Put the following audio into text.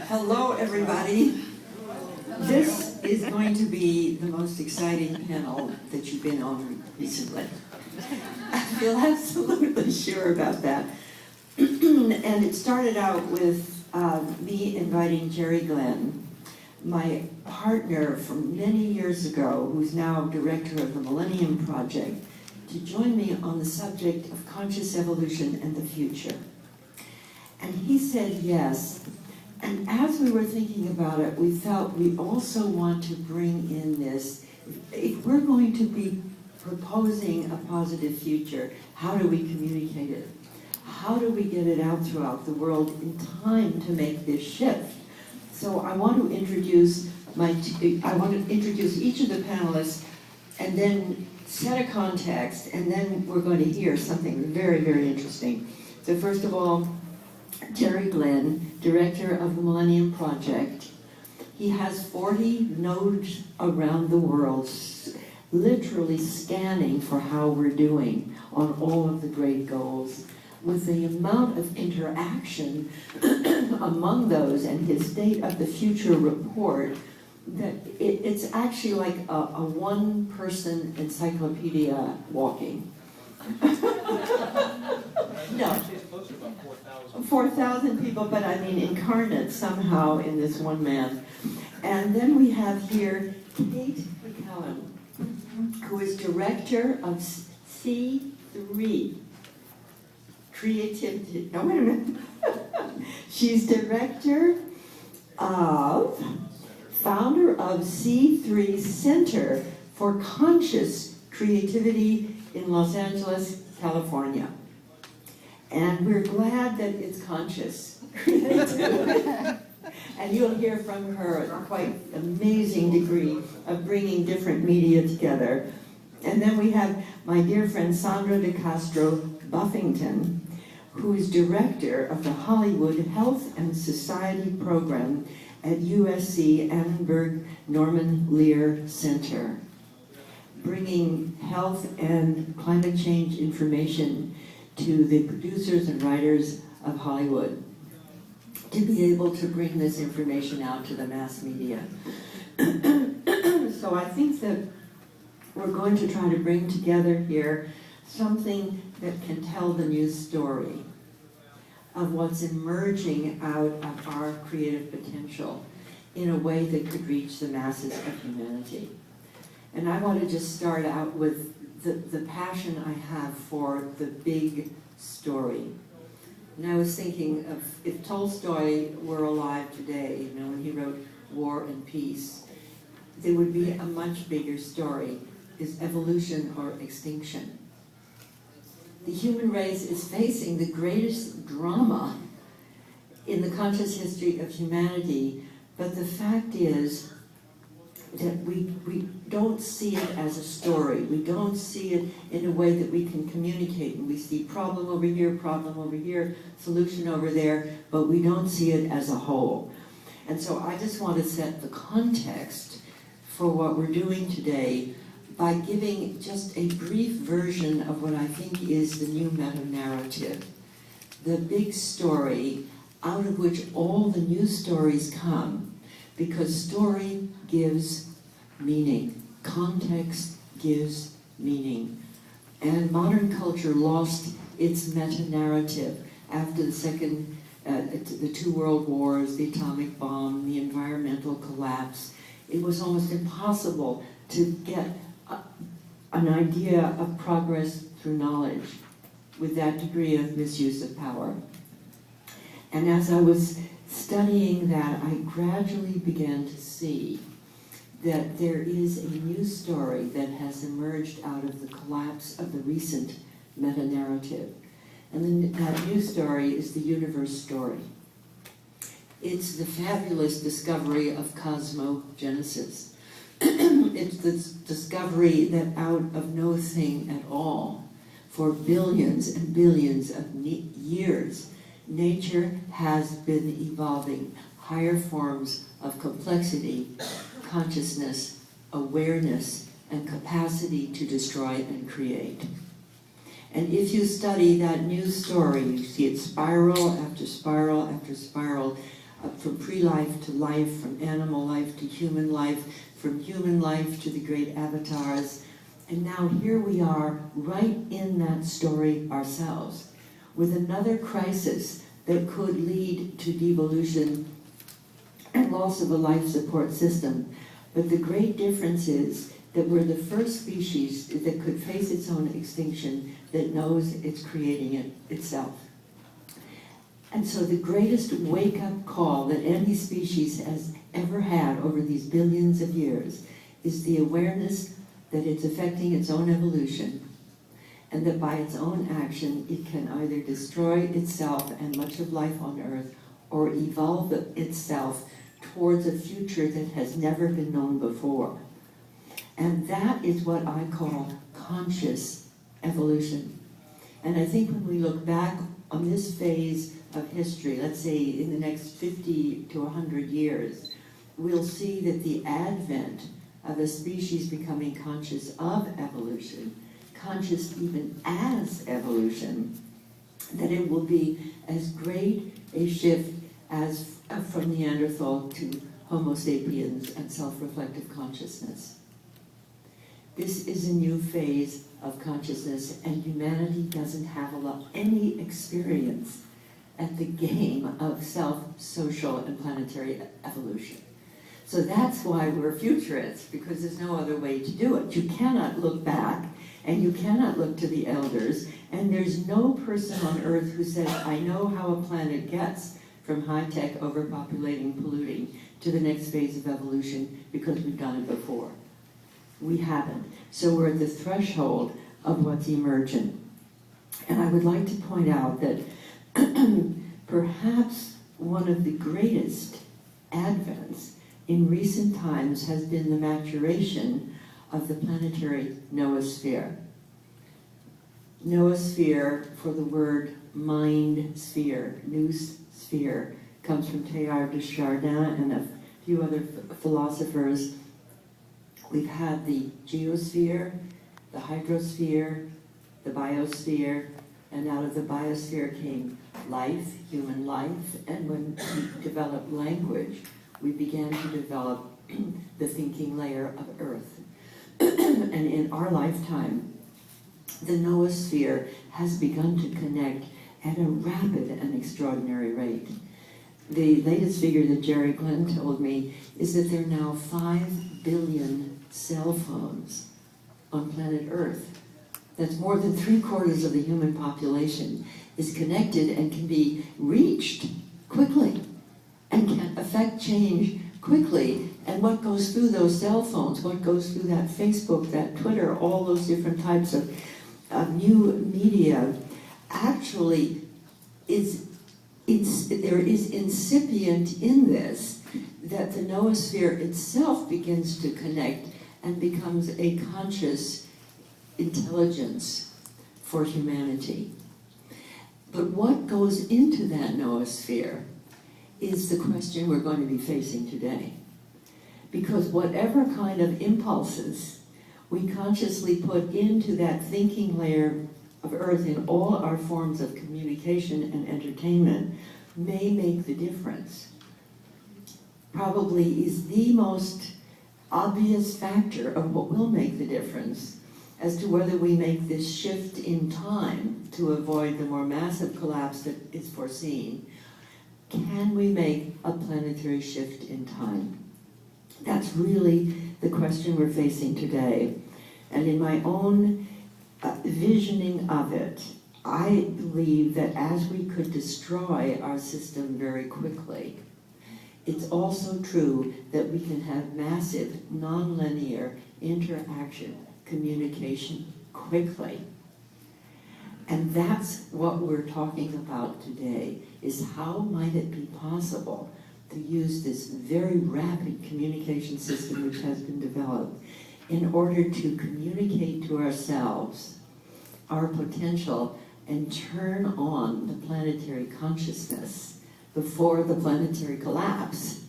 Hello, everybody. This is going to be the most exciting panel that you've been on recently. I feel absolutely sure about that. And it started out with me inviting Jerry Glenn, my partner from many years ago, who's now director of the Millennium Project, to join me on the subject of conscious evolution and the future. And he said yes. And as we were thinking about it, we felt we also want to bring in this, if we're going to be proposing a positive future, how do we communicate it? How do we get it out throughout the world in time to make this shift? So I want to introduce each of the panelists and then set a context, and then we're going to hear something very, very interesting. So first of all, Jerry Glenn, director of the Millennium Project. He has 40 nodes around the world, literally scanning for how we're doing on all of the great goals. With the amount of interaction among those and his State of the Future report, that it's actually like a one-person encyclopedia walking. No, 4,000 people, but I mean incarnate somehow in this one man. And then we have here Kate McCallum, who is director of C3 Creativity. No, wait a minute. She's founder of C3 Center for Conscious Creativity in Los Angeles, California. And we're glad that it's conscious. And you'll hear from her a quite amazing degree of bringing different media together. And then we have my dear friend Sandra de Castro Buffington, who is director of the Hollywood Health and Society Program at USC Annenberg Norman Lear Center, bringing health and climate change information to the producers and writers of Hollywood to be able to bring this information out to the mass media. So I think that we're going to try to bring together here something that can tell the news story of what's emerging out of our creative potential in a way that could reach the masses of humanity. And I want to just start out with the passion I have for the big story. And I was thinking of if Tolstoy were alive today, you know, when he wrote War and Peace, there would be a much bigger story. Is evolution or extinction? The human race is facing the greatest drama in the conscious history of humanity, but the fact is that we don't see it as a story. We don't see it in a way that we can communicate. And we see problem over here, solution over there, but we don't see it as a whole. And so I just want to set the context for what we're doing today by giving just a brief version of what I think is the new meta-narrative, the big story out of which all the news stories come, because story gives meaning, context gives meaning. And modern culture lost its meta-narrative after the two world wars, the atomic bomb, the environmental collapse. It was almost impossible to get an idea of progress through knowledge with that degree of misuse of power. And as I was studying that, I gradually began to see that there is a new story that has emerged out of the collapse of the recent meta-narrative. And then that new story is the universe story. It's the fabulous discovery of cosmogenesis. It's the discovery that out of no thing at all, for billions and billions of years, nature has been evolving higher forms of complexity, consciousness, awareness, and capacity to destroy and create. And if you study that new story, you see it spiral after spiral after spiral from pre-life to life, from animal life to human life, from human life to the great avatars. And now here we are, right in that story ourselves, with another crisis that could lead to devolution and loss of a life support system. But the great difference is that we're the first species that could face its own extinction, that knows it's creating it itself. And so the greatest wake-up call that any species has ever had over these billions of years is the awareness that it's affecting its own evolution, and that by its own action it can either destroy itself and much of life on Earth, or evolve itself towards a future that has never been known before. And that is what I call conscious evolution. And I think when we look back on this phase of history, let's say in the next 50 to 100 years, we'll see that the advent of a species becoming conscious of evolution, conscious even as evolution, that it will be as great a shift as from Neanderthal to Homo sapiens and self-reflective consciousness. This is a new phase of consciousness, and humanity doesn't have any experience at the game of self-social and planetary evolution. So that's why we're futurists, because there's no other way to do it. You cannot look back, and you cannot look to the elders, and there's no person on Earth who says, I know how a planet gets from high-tech, overpopulating, polluting, to the next phase of evolution, because we've done it before. We haven't. So we're at the threshold of what's emergent. And I would like to point out that perhaps one of the greatest advents in recent times has been the maturation of the planetary noosphere. Noosphere, for the word mind sphere, nous sphere, comes from Teilhard de Chardin and a few other philosophers. We've had the geosphere, the hydrosphere, the biosphere, and out of the biosphere came life, human life, and when we developed language, we began to develop the thinking layer of Earth. And in our lifetime, the noosphere has begun to connect at a rapid and extraordinary rate. The latest figure that Jerry Glenn told me is that there are now 5 billion cell phones on planet Earth. That's more than 3/4 of the human population is connected and can be reached quickly and can affect change quickly. And what goes through those cell phones, what goes through that Facebook, that Twitter, all those different types of new media, actually there is incipient in this that the noosphere itself begins to connect and becomes a conscious intelligence for humanity. But what goes into that noosphere is the question we're going to be facing today. Because whatever kind of impulses we consciously put into that thinking layer of Earth in all our forms of communication and entertainment may make the difference. Probably is the most obvious factor of what will make the difference as to whether we make this shift in time to avoid the more massive collapse that is foreseen. Can we make a planetary shift in time? That's really the question we're facing today. And in my own visioning of it, I believe that as we could destroy our system very quickly, it's also true that we can have massive, nonlinear interaction, communication quickly. And that's what we're talking about today, is how might it be possible to use this very rapid communication system which has been developed in order to communicate to ourselves our potential and turn on the planetary consciousness before the planetary collapse.